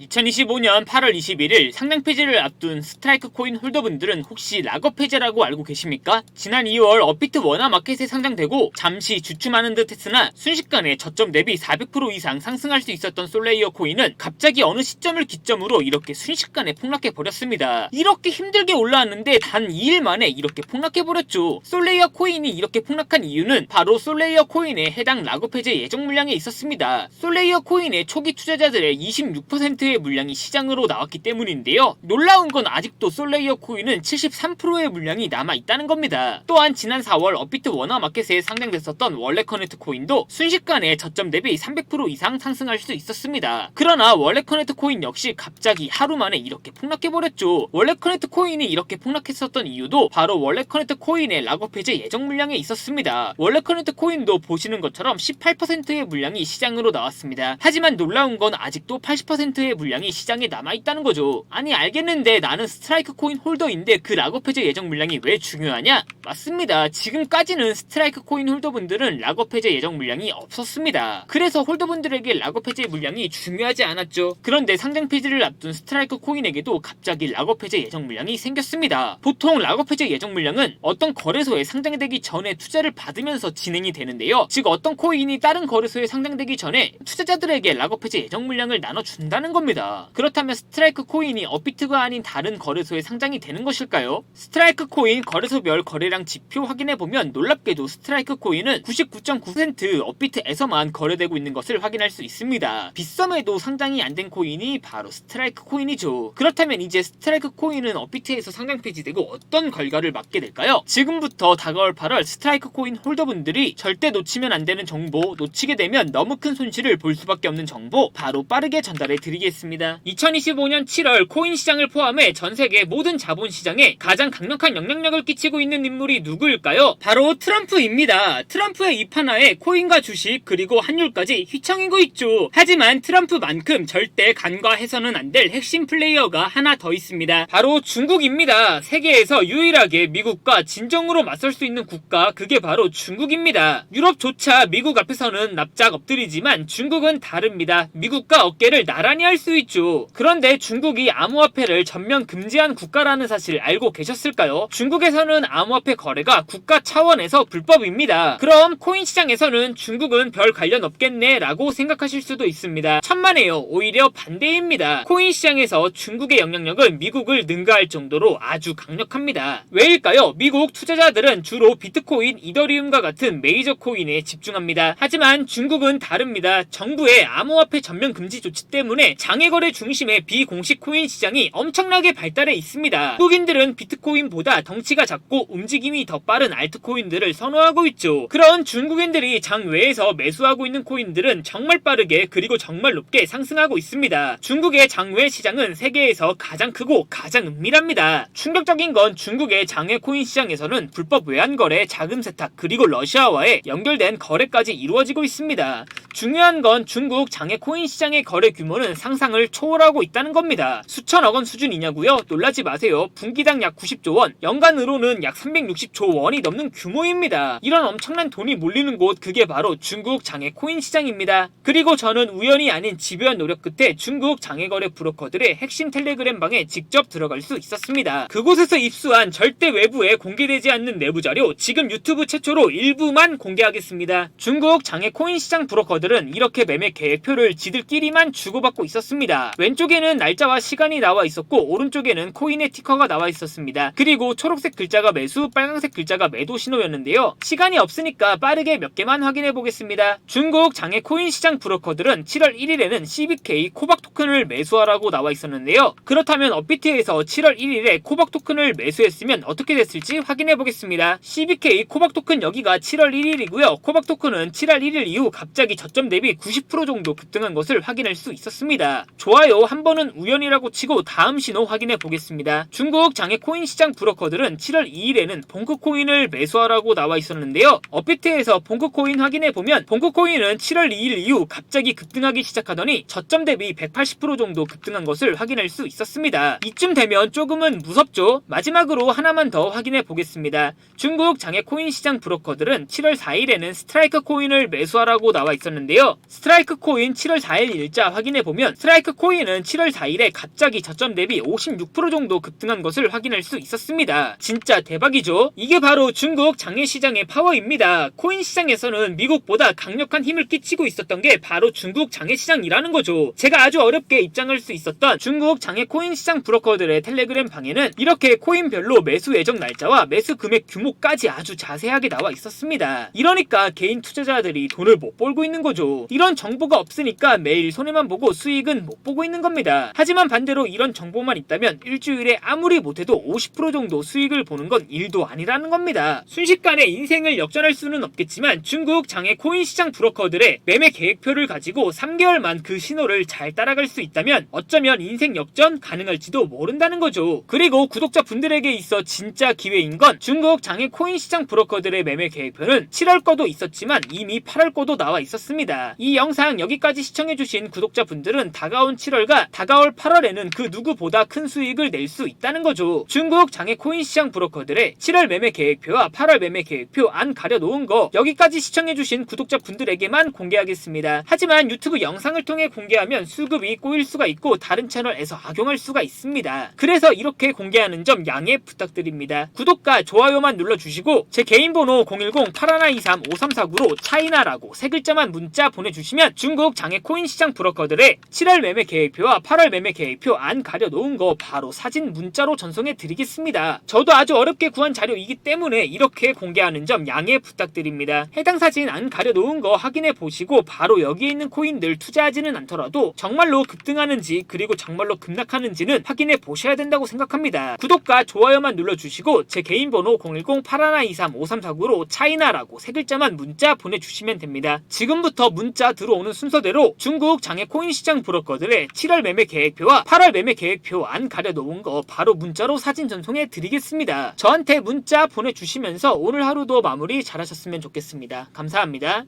2025년 8월 21일 상장 폐지를 앞둔 스트라이크 코인 홀더분들은 혹시 락업 해제라고 알고 계십니까? 지난 2월 업비트 원화 마켓에 상장되고 잠시 주춤하는 듯 했으나 순식간에 저점 대비 400% 이상 상승할 수 있었던 솔레이어 코인은 갑자기 어느 시점을 기점으로 이렇게 순식간에 폭락해버렸습니다. 이렇게 힘들게 올라왔는데 단 2일 만에 이렇게 폭락해버렸죠. 솔레이어 코인이 이렇게 폭락한 이유는 바로 솔레이어 코인의 해당 락업 해제 예정 물량에 있었습니다. 솔레이어 코인의 초기 투자자들의 26%의 물량이 시장으로 나왔기 때문인데요. 놀라운 건 아직도 솔레이어 코인은 73%의 물량이 남아있다는 겁니다. 또한 지난 4월 업비트 원화 마켓에 상장됐었던 원래 커넥트 코인도 순식간에 저점 대비 300% 이상 상승할 수 있었습니다. 그러나 원래 커넥트 코인 역시 갑자기 하루 만에 이렇게 폭락해버렸죠. 원래 커넥트 코인이 이렇게 폭락했었던 이유도 바로 원래 커넥트 코인의 락업 해제 예정 물량에 있었습니다. 원래 커넥트 코인도 보시는 것처럼 18%의 물량이 시장으로 나왔습니다. 하지만 놀라운 건 아직도 80%의 물량이 시장에 남아있다는 거죠. 아니 알겠는데 나는 스트라이크 코인 홀더인데 그 락업 해제 예정 물량이 왜 중요하냐? 맞습니다. 지금까지는 스트라이크 코인 홀더분들은 락업 해제 예정 물량이 없었습니다. 그래서 홀더분들에게 락업 해제 물량이 중요하지 않았죠. 그런데 상장 폐지를 앞둔 스트라이크 코인에게도 갑자기 락업 해제 예정 물량이 생겼습니다. 보통 락업 해제 예정 물량은 어떤 거래소에 상장되기 전에 투자를 받으면서 진행이 되는데요. 즉 어떤 코인이 다른 거래소에 상장되기 전에 투자자들에게 락업 해제 예정 물량을 나눠준다는 겁니다. 그렇다면 스트라이크 코인이 업비트가 아닌 다른 거래소에 상장이 되는 것일까요? 스트라이크 코인 거래소별 거래량 지표 확인해보면 놀랍게도 스트라이크 코인은 99.9% 업비트에서만 거래되고 있는 것을 확인할 수 있습니다. 빗썸에도 상장이 안 된 코인이 바로 스트라이크 코인이죠. 그렇다면 이제 스트라이크 코인은 업비트에서 상장 폐지되고 어떤 결과를 맞게 될까요? 지금부터 다가올 8월 스트라이크 코인 홀더분들이 절대 놓치면 안 되는 정보, 놓치게 되면 너무 큰 손실을 볼 수밖에 없는 정보 바로 빠르게 전달해 드리겠습니다. 2025년 7월 코인 시장을 포함해 전 세계 모든 자본 시장에 가장 강력한 영향력을 끼치고 있는 인물이 누구일까요? 바로 트럼프입니다. 트럼프의 입 하나에 코인과 주식 그리고 환율까지 휘청이고 있죠. 하지만 트럼프만큼 절대 간과해서는 안 될 핵심 플레이어가 하나 더 있습니다. 바로 중국입니다. 세계에서 유일하게 미국과 진정으로 맞설 수 있는 국가, 그게 바로 중국입니다. 유럽조차 미국 앞에서는 납작 엎드리지만 중국은 다릅니다. 미국과 어깨를 나란히 할 수 있죠. 그런데 중국이 암호화폐를 전면 금지한 국가라는 사실 알고 계셨을까요? 중국에서는 암호화폐 거래가 국가 차원에서 불법입니다. 그럼 코인 시장에서는 중국은 별 관련 없겠네 라고 생각하실 수도 있습니다. 천만에요. 오히려 반대입니다. 코인 시장에서 중국의 영향력은 미국을 능가할 정도로 아주 강력합니다. 왜일까요? 미국 투자자들은 주로 비트코인, 이더리움과 같은 메이저 코인에 집중합니다. 하지만 중국은 다릅니다. 정부의 암호화폐 전면 금지 조치 때문에 장외거래 중심의 비공식 코인 시장이 엄청나게 발달해 있습니다. 한국인들은 비트코인보다 덩치가 작고 움직임이 더 빠른 알트코인들을 선호하고 있죠. 그런 중국인들이 장외에서 매수하고 있는 코인들은 정말 빠르게 그리고 정말 높게 상승하고 있습니다. 중국의 장외 시장은 세계에서 가장 크고 가장 은밀합니다. 충격적인 건 중국의 장외 코인 시장에서는 불법 외환거래, 자금 세탁 그리고 러시아와의 연결된 거래까지 이루어지고 있습니다. 중요한 건 중국 장외 코인 시장의 거래 규모는 상상을 초월하고 있다는 겁니다. 수천억 원 수준이냐고요? 놀라지 마세요. 분기당 약 90조 원, 연간으로는 약 360조 원이 넘는 규모입니다. 이런 엄청난 돈이 몰리는 곳, 그게 바로 중국 장외 코인 시장입니다. 그리고 저는 우연이 아닌 집요한 노력 끝에 중국 장외거래 브로커들의 핵심 텔레그램 방에 직접 들어갈 수 있었습니다. 그곳에서 입수한 절대 외부에 공개되지 않는 내부 자료, 지금 유튜브 최초로 일부만 공개하겠습니다. 중국 장외 코인 시장 브로커들은 이렇게 매매 계획표를 지들끼리만 주고받고 있었습니다. 왼쪽에는 날짜와 시간이 나와 있었고 오른쪽에는 코인의 티커가 나와 있었습니다. 그리고 초록색 글자가 매수, 빨간색 글자가 매도 신호였는데요. 시간이 없으니까 빠르게 몇 개만 확인해 보겠습니다. 중국 장외 코인 시장 브로커들은 7월 1일에는 CBK 코박 토큰을 매수하라고 나와 있었는데요. 그렇다면 업비트에서 7월 1일에 코박 토큰을 매수했으면 어떻게 됐을지 확인해 보겠습니다. CBK 코박 토큰 여기가 7월 1일이고요. 코박 토큰은 7월 1일 이후 갑자기 저점 대비 90% 정도 급등한 것을 확인할 수 있었습니다. 좋아요. 한 번은 우연이라고 치고 다음 신호 확인해 보겠습니다. 중국 장외 코인 시장 브로커들은 7월 2일에는 봉크코인을 매수하라고 나와 있었는데요. 업비트에서 봉크코인 확인해 보면 봉크코인은 7월 2일 이후 갑자기 급등하기 시작하더니 저점 대비 180% 정도 급등한 것을 확인할 수 있었습니다. 이쯤 되면 조금은 무섭죠? 마지막으로 하나만 더 확인해 보겠습니다. 중국 장외 코인 시장 브로커들은 7월 4일에는 스트라이크 코인을 매수하라고 나와 있었는데요. 스트라이크 코인 7월 4일 일자 확인해 보면 스트라이크 코인은 7월 4일에 갑자기 저점 대비 56% 정도 급등한 것을 확인할 수 있었습니다. 진짜 대박이죠? 이게 바로 중국 장외시장의 파워입니다. 코인 시장에서는 미국보다 강력한 힘을 끼치고 있었던 게 바로 중국 장외시장이라는 거죠. 제가 아주 어렵게 입장할 수 있었던 중국 장외 코인 시장 브로커들의 텔레그램 방에는 이렇게 코인별로 매수 예정 날짜와 매수 금액 규모까지 아주 자세하게 나와 있었습니다. 이러니까 개인 투자자들이 돈을 못 벌고 있는 거죠. 이런 정보가 없으니까 매일 손해만 보고 수익은 못 보고 있는 겁니다. 하지만 반대로 이런 정보만 있다면 일주일에 아무리 못해도 50% 정도 수익을 보는 건 일도 아니라는 겁니다. 순식간에 인생을 역전할 수는 없겠지만 중국 장외 코인 시장 브로커들의 매매 계획표를 가지고 3개월만 그 신호를 잘 따라갈 수 있다면 어쩌면 인생 역전 가능할지도 모른다는 거죠. 그리고 구독자분들에게 있어 진짜 기회인 건 중국 장외 코인 시장 브로커들의 매매 계획표는 7월 거도 있었지만 이미 8월 거도 나와 있었습니다. 이 영상 여기까지 시청해주신 구독자분들은 다가온 7월과 다가올 8월에는 그 누구보다 큰 수익을 낼 수 있다는 거죠. 중국 장외 코인 시장 브로커들의 7월 매매 계획표와 8월 매매 계획표 안 가려놓은 거 여기까지 시청해주신 구독자분들에게만 공개하겠습니다. 하지만 유튜브 영상을 통해 공개하면 수급이 꼬일 수가 있고 다른 채널에서 악용할 수가 있습니다. 그래서 이렇게 공개하는 점 양해 부탁드립니다. 구독과 좋아요만 눌러주시고 제 개인 번호 010-8123-5349로 차이나라고 세 글자만 문자 보내주시면 중국 장외 코인 시장 브로커들의 7월 매매 계획표와 8월 매매 계획표 안 가려놓은 거 바로 사진 문자로 전송해 드리겠습니다. 저도 아주 어렵게 구한 자료이기 때문에 이렇게 공개하는 점 양해 부탁드립니다. 해당 사진 안 가려놓은 거 확인해 보시고 바로 여기에 있는 코인들 투자하지는 않더라도 정말로 급등하는지 그리고 정말로 급락하는지는 확인해 보셔야 된다고 생각합니다. 구독과 좋아요만 눌러주시고 제 개인 번호 010-8123-5349로 차이나라고 세 글자만 문자 보내주시면 됩니다. 지금부터 문자 들어오는 순서대로 중국 장외 코인 시장 브로커들의 7월 매매 계획표와 8월 매매 계획표 안 가려놓은 거 바로 문자로 사진 전송해 드리겠습니다. 저한테 문자 보내주시면서 오늘 하루도 마무리 잘하셨으면 좋겠습니다. 감사합니다.